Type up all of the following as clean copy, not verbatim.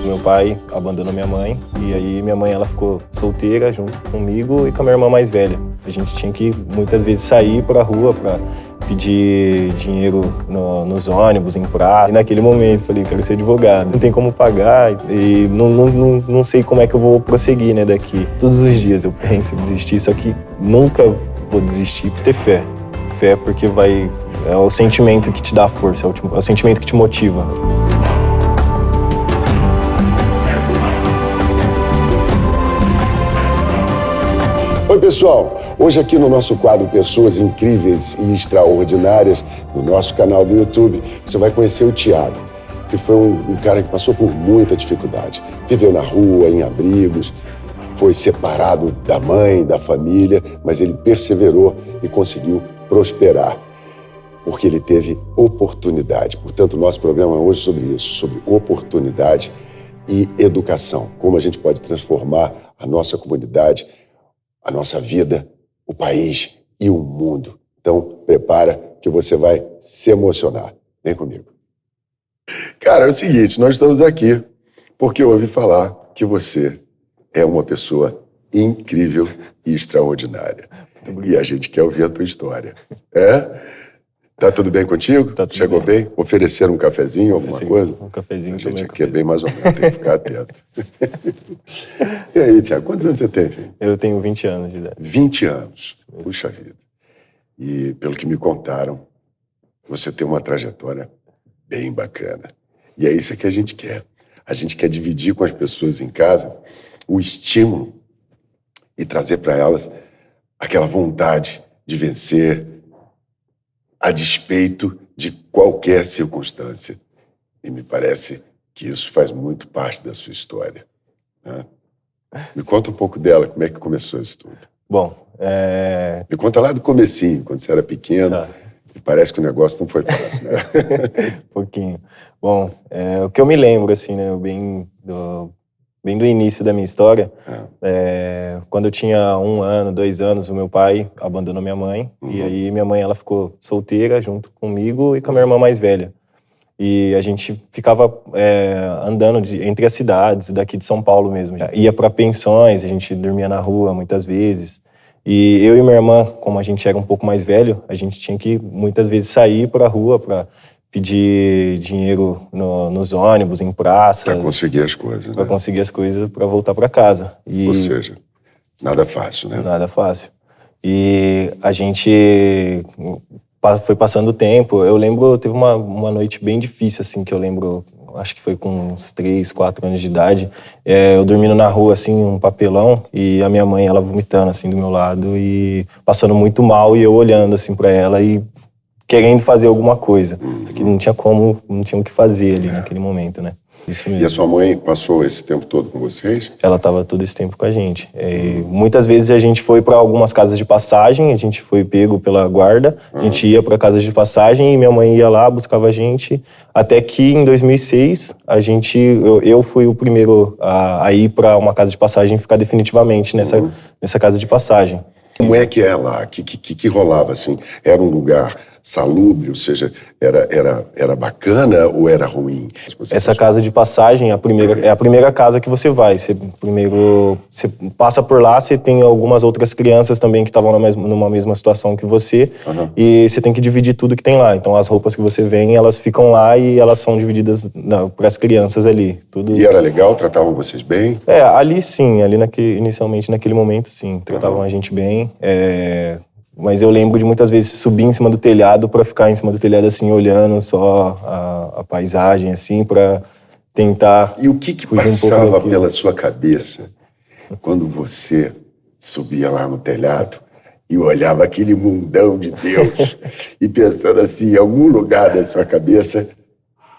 Meu pai abandonou minha mãe e aí minha mãe ela ficou solteira junto comigo e com a minha irmã mais velha. A gente tinha que muitas vezes sair pra rua pra pedir dinheiro nos ônibus, em praça. E naquele momento falei, quero ser advogado. Não tem como pagar e não sei como é que eu vou prosseguir, né, daqui. Todos os dias eu penso em desistir, só que nunca vou desistir. Ter fé. Fé porque é o sentimento que te dá força, é o sentimento que te motiva. Oi, pessoal! Hoje aqui no nosso quadro Pessoas Incríveis e Extraordinárias, no nosso canal do YouTube, você vai conhecer o Thiago, que foi um cara que passou por muita dificuldade. Viveu na rua, em abrigos, foi separado da mãe, da família, mas ele perseverou e conseguiu prosperar, porque ele teve oportunidade. Portanto, o nosso programa hoje é sobre isso, sobre oportunidade e educação. Como a gente pode transformar a nossa comunidade, a nossa vida, o país e o mundo. Então, prepara que você vai se emocionar. Vem comigo. Cara, é o seguinte, nós estamos aqui porque eu ouvi falar que você é uma pessoa incrível e extraordinária. E a gente quer ouvir a tua história. Tá tudo bem contigo? Tá tudo Chegou bem? Ofereceram um cafezinho, alguma coisa? Um cafezinho. A gente aqui é bem mais ou menos, tem que ficar atento. E aí, Thiago, quantos anos você tem, filho? Eu tenho 20 anos de idade. 20 anos. Puxa vida. E pelo que me contaram, você tem uma trajetória bem bacana. E é isso que a gente quer. A gente quer dividir com as pessoas em casa o estímulo e trazer para elas aquela vontade de vencer a despeito de qualquer circunstância. E me parece que isso faz muito parte da sua história, né? Me conta um pouco dela, como é que começou isso tudo. Bom, Me conta lá do comecinho, quando você era pequeno. Tá. E parece que o negócio não foi fácil, né? pouquinho. Bom, o que eu me lembro, assim, né, bem do início da minha história, quando eu tinha 1 ano, 2 anos, o meu pai abandonou minha mãe, e aí minha mãe ela ficou solteira junto comigo e com a minha irmã mais velha. E a gente ficava andando entre as cidades daqui de São Paulo mesmo. Ia para pensões, a gente dormia na rua muitas vezes. E eu e minha irmã, como a gente era um pouco mais velho, a gente tinha que muitas vezes sair para a rua para pedir dinheiro nos ônibus, em praças. Para conseguir as coisas, né? Para conseguir as coisas para voltar para casa. Ou seja, nada fácil, né? Nada fácil. E a gente foi passando o tempo. Eu lembro, teve uma noite bem difícil, assim, que eu lembro, acho que foi com uns 3, 4 anos de idade. Eu dormindo na rua, assim, um papelão, e a minha mãe, ela vomitando, assim, do meu lado, e passando muito mal, e eu olhando, assim, pra ela e querendo fazer alguma coisa. Só que não tinha o que fazer ali naquele momento, né? Isso mesmo. E a sua mãe passou esse tempo todo com vocês? Ela estava todo esse tempo com a gente. Muitas vezes a gente foi para algumas casas de passagem, a gente foi pego pela guarda, a gente ia para casas de passagem e minha mãe ia lá, buscava a gente, até que em 2006 eu fui o primeiro a ir para uma casa de passagem e ficar definitivamente nessa casa de passagem. Como é que é lá? O que rolava, assim? Era um lugar salubre, ou seja, era bacana ou era ruim? Essa casa de passagem é a primeira casa que você vai. Você passa por lá, você tem algumas outras crianças também que estavam numa mesma situação que você, e você tem que dividir tudo que tem lá. Então as roupas que você vê, elas ficam lá e elas são divididas para as crianças ali. Tudo... E era legal? Tratavam vocês bem? Ali sim, inicialmente naquele momento sim, tratavam a gente bem. Mas eu lembro de muitas vezes subir em cima do telhado para ficar em cima do telhado assim, olhando só a paisagem assim, para tentar... E o que passava pela sua cabeça quando você subia lá no telhado e olhava aquele mundão de Deus e pensando assim, em algum lugar da sua cabeça,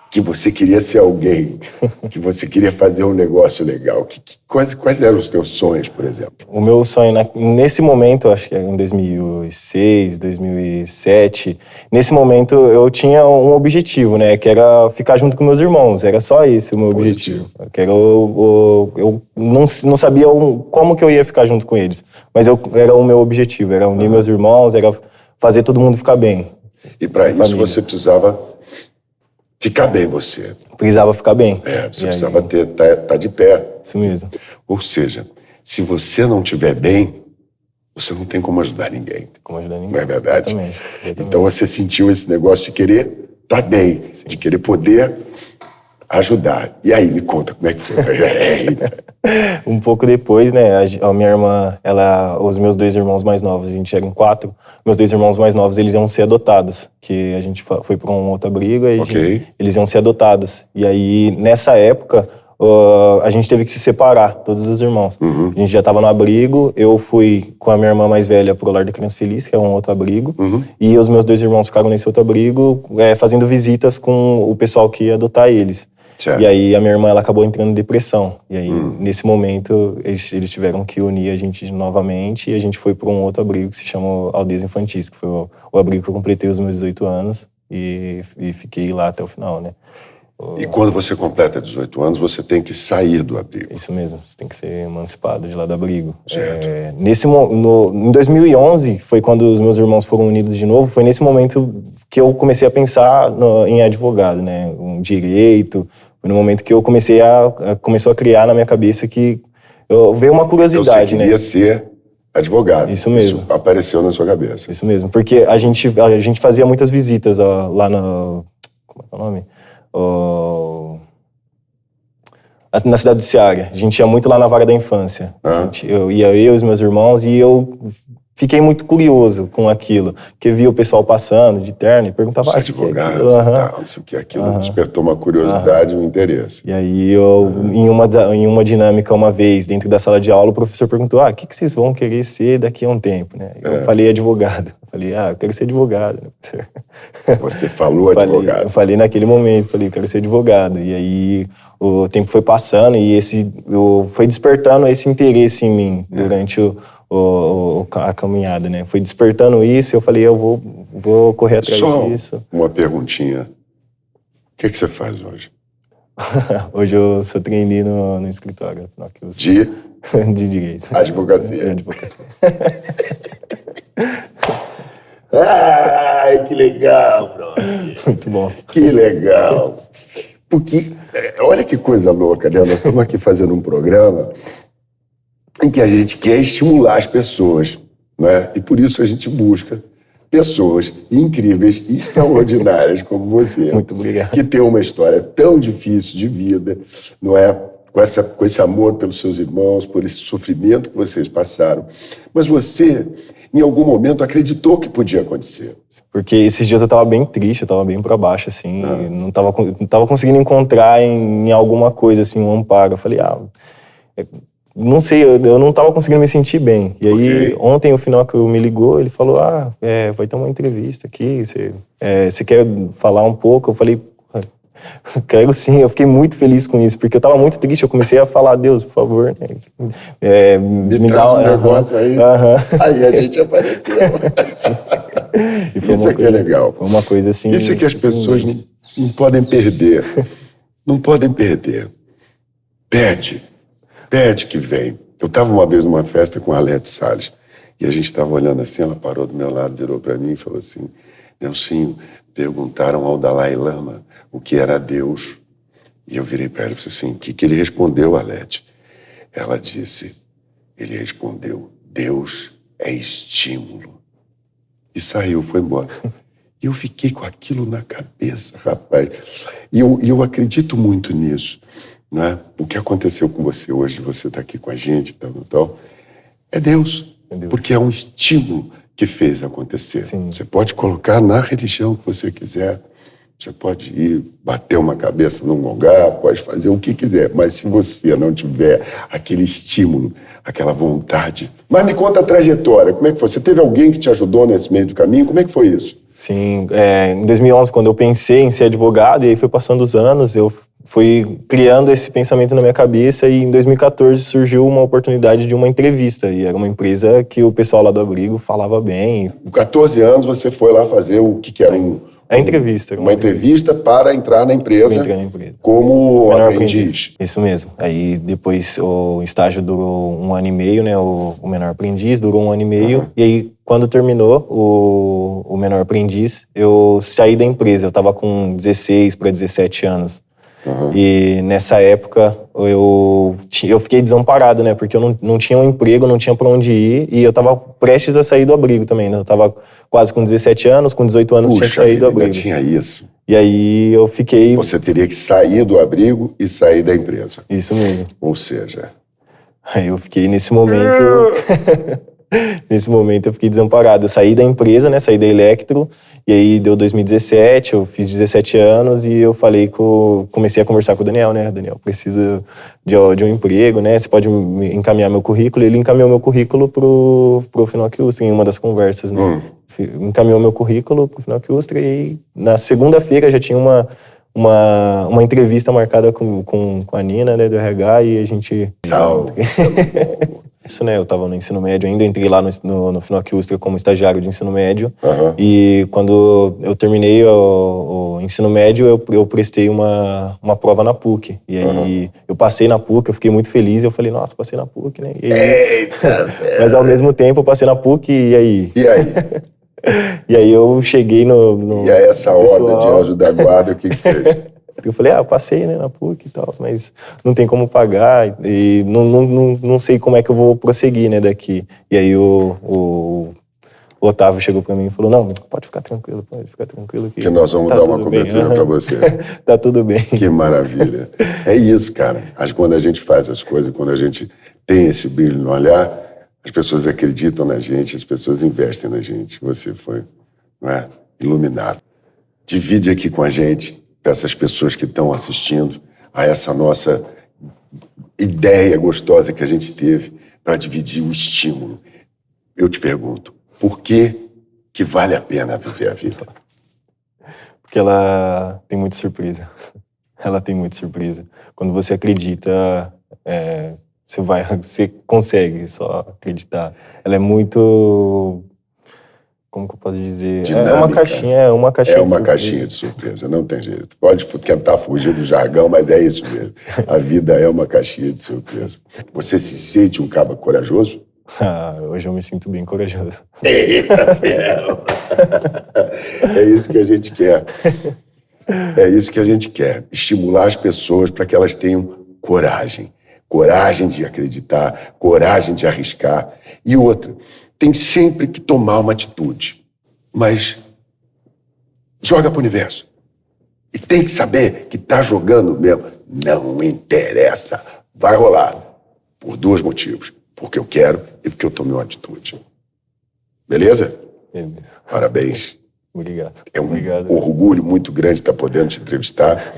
que você queria ser alguém, que você queria fazer um negócio legal? Quais eram os teus sonhos, por exemplo? O meu sonho, nesse momento, acho que era em 2006, 2007, nesse momento eu tinha um objetivo, né? Que era ficar junto com meus irmãos, era só esse o meu objetivo. Que era eu não sabia como que eu ia ficar junto com eles, mas era o meu objetivo, era unir meus irmãos, era fazer todo mundo ficar bem. E para isso você precisava ficar bem você. Precisava ficar bem. Você precisava tá de pé. Isso mesmo. Ou seja, se você não estiver bem, você não tem como ajudar ninguém. Tem como ajudar ninguém. Não é verdade? Exatamente. Então você sentiu esse negócio de querer estar bem, sim, de querer poder ajudar. E aí, me conta como é que foi. Um pouco depois, né, a minha irmã, os meus 2 irmãos mais novos, a gente era em 4, meus 2 irmãos mais novos, eles iam ser adotados, que a gente foi para um outro abrigo, aí eles iam ser adotados. E aí, nessa época, a gente teve que se separar, todos os irmãos. Uhum. A gente já estava no abrigo, eu fui com a minha irmã mais velha pro Lar da Criança Feliz, que é um outro abrigo, e os meus 2 irmãos ficaram nesse outro abrigo, fazendo visitas com o pessoal que ia adotar eles. Certo. E aí a minha irmã, ela acabou entrando em depressão. E aí, nesse momento, eles tiveram que unir a gente novamente, e a gente foi para um outro abrigo que se chama Aldeias Infantis, que foi o abrigo que eu completei os meus 18 anos e fiquei lá até o final, né? E quando você completa 18 anos, você tem que sair do abrigo. Isso mesmo, você tem que ser emancipado de lá do abrigo. Certo. Em 2011, foi quando os meus irmãos foram unidos de novo, foi nesse momento que eu comecei a pensar em advogado, né? Um direito. Foi no momento que eu começou a criar na minha cabeça que veio uma curiosidade, então, você queria ser advogado. Isso mesmo. Isso apareceu na sua cabeça. Isso mesmo, porque a gente fazia muitas visitas lá no... Como é que é o nome? Na cidade de Seara. A gente ia muito lá na vara da infância. Eu ia eu e os meus irmãos, e eu fiquei muito curioso com aquilo, porque via o pessoal passando de terno e perguntava... Você é advogado, não sei o que, aquilo despertou uma curiosidade e um interesse. E aí, em uma dinâmica, uma vez, dentro da sala de aula, o professor perguntou, o que vocês vão querer ser daqui a um tempo, né? Eu falei advogado. Eu falei, eu quero ser advogado. Você falou advogado? Eu falei naquele momento, eu quero ser advogado. E aí, o tempo foi passando e foi despertando esse interesse em mim durante a caminhada, né? Foi despertando isso e eu falei, eu vou correr atrás disso. Uma perguntinha. O que você faz hoje? Hoje eu sou trainee no escritório. De direito. Advocacia. De advocacia. Ai, que legal, brother. Muito bom. Que legal. Porque, olha que coisa louca, né? Nós estamos aqui fazendo um programa em que a gente quer estimular as pessoas, né? E por isso a gente busca pessoas incríveis e extraordinárias como você. Muito obrigado. Que tem uma história tão difícil de vida, não é? Com esse amor pelos seus irmãos, por esse sofrimento que vocês passaram. Mas você, em algum momento, acreditou que podia acontecer. Porque esses dias eu tava bem triste, eu tava bem pra baixo, assim, não tava conseguindo encontrar em alguma coisa, assim, um amparo. Eu falei, não sei, eu não tava conseguindo me sentir bem. E aí, ontem, o final que me ligou, ele falou, vai ter uma entrevista aqui, você quer falar um pouco? Eu falei, quero sim. Eu fiquei muito feliz com isso, porque eu tava muito triste, eu comecei a falar, Deus, por favor, me dá um negócio aí. Aí a gente apareceu. Isso aqui é legal. Foi uma coisa assim... Isso é que as pessoas não podem perder. Não podem perder. Pede que vem. Eu estava uma vez numa festa com a Alete Salles e a gente estava olhando assim, ela parou do meu lado, virou para mim e falou assim, Nelsinho, perguntaram ao Dalai Lama o que era Deus. E eu virei para ela e falei assim, o que ele respondeu, Alete? Ela disse, ele respondeu, Deus é estímulo. E saiu, foi embora. E eu fiquei com aquilo na cabeça, rapaz. E eu acredito muito nisso. Não é? O que aconteceu com você hoje, você está aqui com a gente, tal, é Deus. Porque é um estímulo que fez acontecer. Sim. Você pode colocar na religião que você quiser, você pode ir bater uma cabeça num lugar, pode fazer o que quiser, mas se você não tiver aquele estímulo, aquela vontade... Mas me conta a trajetória, como é que foi? Você teve alguém que te ajudou nesse meio do caminho? Como é que foi isso? Sim, em 2011, quando eu pensei em ser advogado, e aí foi passando os anos, eu fui criando esse pensamento na minha cabeça, e em 2014 surgiu uma oportunidade de uma entrevista, e era uma empresa que o pessoal lá do abrigo falava bem. Com 14 anos você foi lá fazer o que era entrevista. Uma entrevista para entrar na empresa, como aprendiz. Isso mesmo. Aí depois o estágio durou 1 ano e meio, né? O menor aprendiz durou 1 ano e meio. E aí quando terminou o Menor Aprendiz, eu saí da empresa. Eu estava com 16 para 17 anos. E nessa época eu fiquei desamparado, né? Porque eu não tinha um emprego, não tinha para onde ir. E eu estava prestes a sair do abrigo também, né? Eu estava quase com 17 anos, com 18 anos tinha que sair do abrigo. Ainda tinha isso. E aí eu fiquei... Você teria que sair do abrigo e sair da empresa. Isso mesmo. Ou seja... Aí eu fiquei nesse momento... Nesse momento eu fiquei desamparado. Eu saí da empresa, né? Saí da Electro. E aí deu 2017, eu fiz 17 anos e eu comecei a conversar com o Daniel, né? Daniel, precisa de um emprego, né? Você pode me encaminhar meu currículo. Ele encaminhou meu currículo pro Finoc Ustra em uma das conversas, né? Encaminhou meu currículo pro Finoc Ustra e na segunda-feira já tinha uma entrevista marcada com a Nina, né, do RH, e a gente... Salve! Isso, né, eu tava no ensino médio ainda, entrei lá no Finoc Ustra como estagiário de ensino médio, e quando eu terminei o ensino médio, eu prestei uma prova na PUC, e aí eu passei na PUC, eu fiquei muito feliz, eu falei, nossa, passei na PUC, né, e aí, Eita, mas ao mesmo tempo eu passei na PUC, e aí? E aí? E aí eu cheguei no E aí essa pessoal, horda de anjo da guarda, o que fez? Eu falei, eu passei, né, na PUC e tal, mas não tem como pagar e não sei como é que eu vou prosseguir, né, daqui. E aí o Otávio chegou pra mim e falou, não, pode ficar tranquilo que nós vamos dar uma cobertura pra você. Tá tudo bem. Que maravilha. É isso, cara. Acho que quando a gente faz as coisas, quando a gente tem esse brilho no olhar, as pessoas acreditam na gente, as pessoas investem na gente. Você foi, não é, iluminado. Divide aqui com a gente, para essas pessoas que estão assistindo, a essa nossa ideia gostosa que a gente teve para dividir o estímulo. Eu te pergunto, por que vale a pena viver a vida? Porque ela tem muita surpresa. Ela tem muita surpresa. Quando você acredita, você consegue só acreditar. Ela é muito... Como que eu posso dizer? Dinâmica. É uma caixinha É uma caixinha de surpresa, não tem jeito. Pode tentar fugir do jargão, mas é isso mesmo. A vida é uma caixinha de surpresa. Você se sente um cara corajoso? Hoje eu me sinto bem corajoso. É isso que a gente quer. É isso que a gente quer. Estimular as pessoas para que elas tenham coragem. Coragem de acreditar, coragem de arriscar. E outra, tem sempre que tomar uma atitude. Mas joga pro universo. E tem que saber que tá jogando mesmo. Não interessa. Vai rolar. Por 2 motivos. Porque eu quero e porque eu tomei uma atitude. Beleza? Beleza. Parabéns. Obrigado. É um Obrigado. orgulho muito grande estar podendo te entrevistar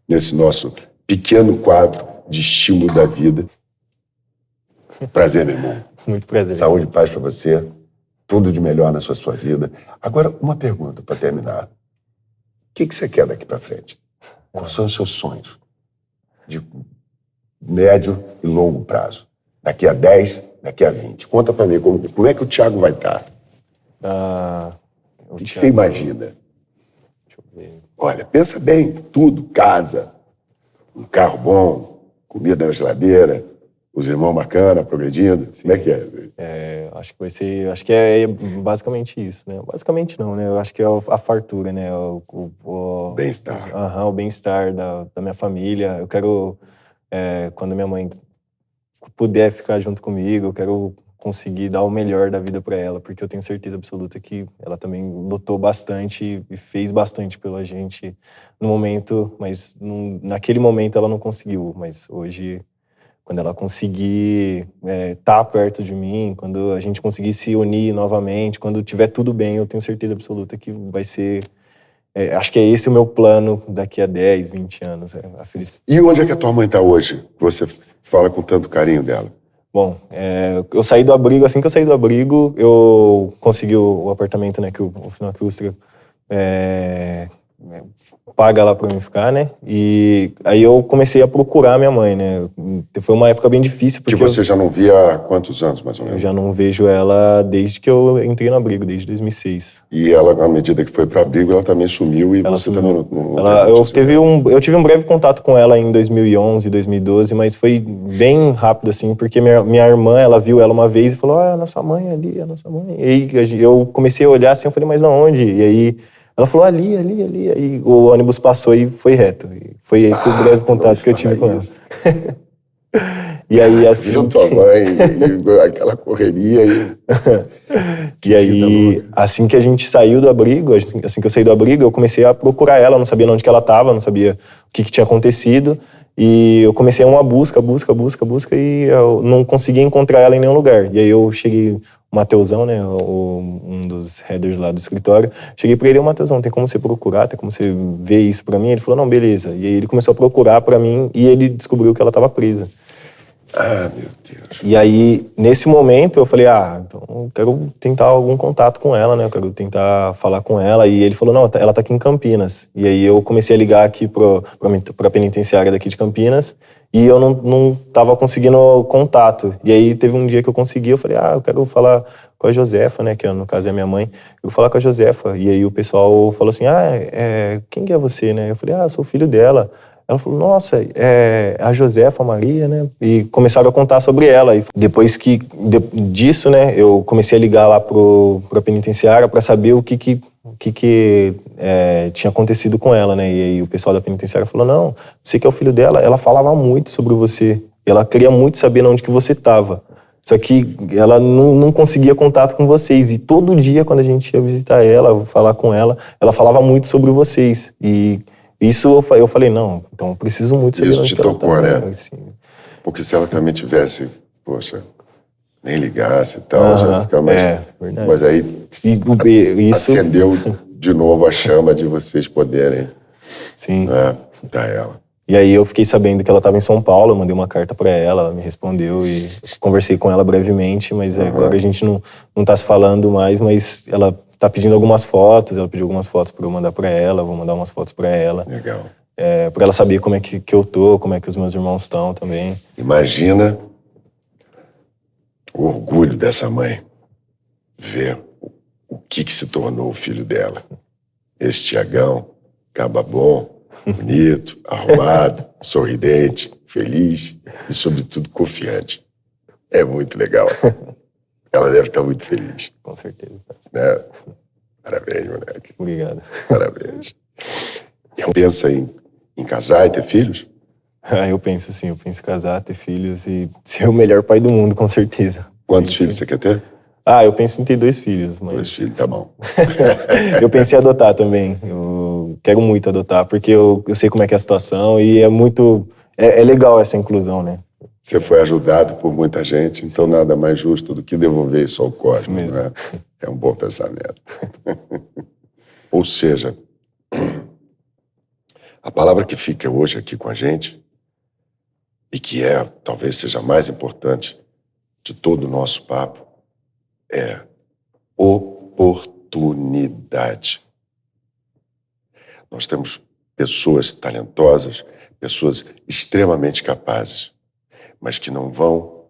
nesse nosso pequeno quadro de estímulo da vida. Prazer, meu irmão. Muito prazer. Saúde e paz para você. Tudo de melhor na sua vida. Agora, uma pergunta para terminar. O que você quer daqui para frente? Quais são os seus sonhos? De médio e longo prazo. Daqui a 10, daqui a 20. Conta para mim como é que o Thiago vai estar. O que você imagina? Deixa eu ver. Olha, pensa bem, tudo, casa, um carro bom, comida na geladeira, os irmãos bacana, progredindo. Sim. Como é que é? Acho que vai ser, acho que é basicamente isso, né? Basicamente não, né? Eu acho que é a fartura, né? O bem-estar. O bem-estar da minha família. Eu quero, quando minha mãe puder ficar junto comigo, eu quero conseguir dar o melhor da vida para ela, porque eu tenho certeza absoluta que ela também lutou bastante e fez bastante pela gente no momento, mas naquele momento ela não conseguiu, mas hoje, quando ela conseguir estar perto de mim, quando a gente conseguir se unir novamente, quando tiver tudo bem, eu tenho certeza absoluta que vai ser... acho que é esse o meu plano daqui a 10, 20 anos, a felicidade. E onde é que a tua mãe está hoje, que você fala com tanto carinho dela? Bom, eu saí do abrigo, assim que eu saí do abrigo, eu consegui o apartamento, né, que o Finoc Ustra paga lá pra mim ficar, né? E aí eu comecei a procurar minha mãe, né? Foi uma época bem difícil. Porque você já não via há quantos anos, mais ou menos? Eu já não vejo ela desde que eu entrei no abrigo, desde 2006. E ela, à medida que foi para abrigo, ela também sumiu e você também não eu tive um breve contato com ela em 2011, 2012, mas foi bem rápido, assim, porque minha irmã, ela viu ela uma vez e falou, a nossa mãe ali, a nossa mãe. E aí eu comecei a olhar assim, eu falei, mas na onde? E aí ela falou, ali. Aí o ônibus passou e foi reto. E foi esse o breve contato que eu tive com ela. E aí, assim... Viu tua mãe e aquela correria E aí, assim que a gente saiu do abrigo, assim que eu saí do abrigo, eu comecei a procurar ela, não sabia onde que ela estava, não sabia o que tinha acontecido. E eu comecei uma busca, e eu não conseguia encontrar ela em nenhum lugar. E aí eu cheguei, o Mateusão, né, um dos headers lá do escritório, cheguei pra ele, Mateusão, tem como você procurar, tem como você ver isso pra mim? Ele falou, não, beleza. E aí ele começou a procurar pra mim e ele descobriu que ela estava presa. Ah, meu Deus. E aí, nesse momento, eu falei, então eu quero tentar algum contato com ela, né? Eu quero tentar falar com ela. E ele falou, não, ela tá aqui em Campinas. E aí eu comecei a ligar aqui pra penitenciária daqui de Campinas e eu não tava conseguindo contato. E aí teve um dia que eu consegui, eu falei, eu quero falar com a Josefa, né? Que no caso é a minha mãe. Eu vou falar com a Josefa. E aí o pessoal falou assim, quem que é você, né? Eu falei, eu sou filho dela. Ela falou, nossa, a Josefa, a Maria, né? E começaram a contar sobre ela. E depois disso, né, eu comecei a ligar lá pra penitenciária para saber o que tinha acontecido com ela, né? E aí o pessoal da penitenciária falou, não, você que é o filho dela, ela falava muito sobre você. Ela queria muito saber onde que você estava. Só que ela não conseguia contato com vocês. E todo dia, quando a gente ia visitar ela, falar com ela, ela falava muito sobre vocês. E isso eu falei, não, então eu preciso muito saber isso onde te que ela tocou, tá, né? Assim. Porque se ela também tivesse, poxa, nem ligasse e tal, já fica mais... verdade. Mas aí isso... acendeu de novo a chama de vocês poderem dar ela. E aí eu fiquei sabendo que ela estava em São Paulo, eu mandei uma carta para ela me respondeu e conversei com ela brevemente, mas agora a gente não tá se falando mais, mas ela tá pedindo algumas fotos, ela pediu algumas fotos para eu mandar para ela, eu vou mandar umas fotos para ela. Legal. Para ela saber como é que eu tô, como é que os meus irmãos estão também. Imagina o orgulho dessa mãe ver o que se tornou o filho dela. Esse Tiagão, caba bom, bonito, arrumado, sorridente, feliz e, sobretudo, confiante. É muito legal. Ela deve estar muito feliz. Com certeza. Né? Parabéns, moleque. Obrigado. Parabéns. E pensa em casar e ter filhos? Eu penso sim, eu penso em casar, ter filhos e ser o melhor pai do mundo, com certeza. Quantos filhos você quer ter? Eu penso em ter 2 filhos. Mas... 2 filhos, tá bom. Eu pensei em adotar também. Eu quero muito adotar, porque eu sei como é que é a situação e é muito... É legal essa inclusão, né? Você foi ajudado por muita gente, então nada mais justo do que devolver isso ao cosmos, né? É um bom pensamento. Ou seja, a palavra que fica hoje aqui com a gente, e que talvez seja a mais importante de todo o nosso papo, é oportunidade. Nós temos pessoas talentosas, pessoas extremamente capazes, mas que não vão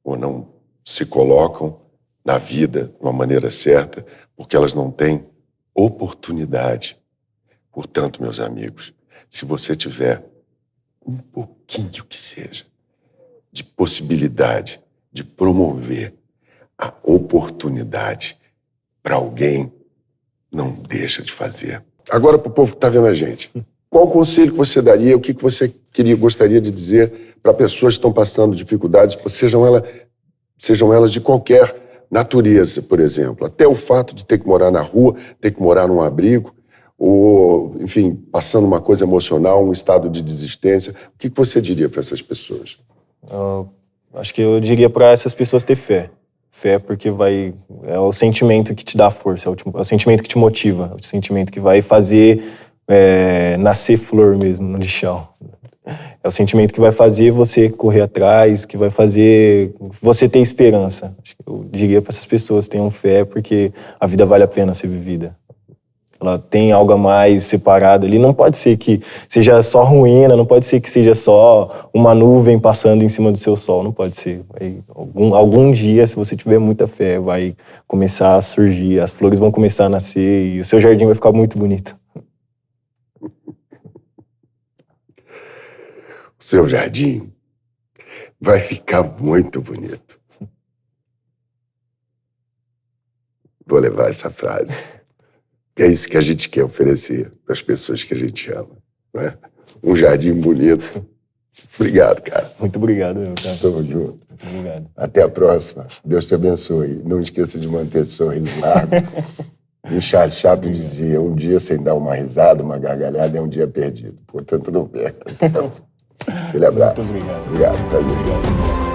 ou não se colocam na vida de uma maneira certa, porque elas não têm oportunidade. Portanto, meus amigos, se você tiver um pouquinho que seja de possibilidade de promover a oportunidade para alguém, não deixa de fazer. Agora, para o povo que está vendo a gente, qual o conselho que você daria, o que você gostaria de dizer para pessoas que estão passando dificuldades, sejam elas de qualquer natureza, por exemplo, até o fato de ter que morar na rua, ter que morar num abrigo, ou, enfim, passando uma coisa emocional, um estado de desistência, o que você diria para essas pessoas? Acho que eu diria para essas pessoas ter fé. Fé porque é o sentimento que te dá força, é o sentimento que te motiva, é o sentimento que vai fazer nascer flor mesmo no lixão. É o sentimento que vai fazer você correr atrás, que vai fazer você ter esperança. Acho que eu diria para essas pessoas, tenham fé, porque a vida vale a pena ser vivida. ela tem algo a mais separado ali. Não pode ser que seja só ruína, não pode ser que seja só uma nuvem passando em cima do seu sol, não pode ser. Algum dia, se você tiver muita fé, vai começar a surgir, as flores vão começar a nascer e o seu jardim vai ficar muito bonito. O seu jardim vai ficar muito bonito. Vou levar essa frase. É isso que a gente quer oferecer para as pessoas que a gente ama, não é? Um jardim bonito. Obrigado, cara. Muito obrigado, meu cara. Tamo junto. Muito obrigado. Até a próxima. Deus te abençoe. Não esqueça de manter esse sorriso largo. E o Charles Chaplin dizia, um dia sem dar uma risada, uma gargalhada, é um dia perdido. Portanto, não perca. Aquele abraço. Muito obrigado. Obrigado. Prazer. Obrigado.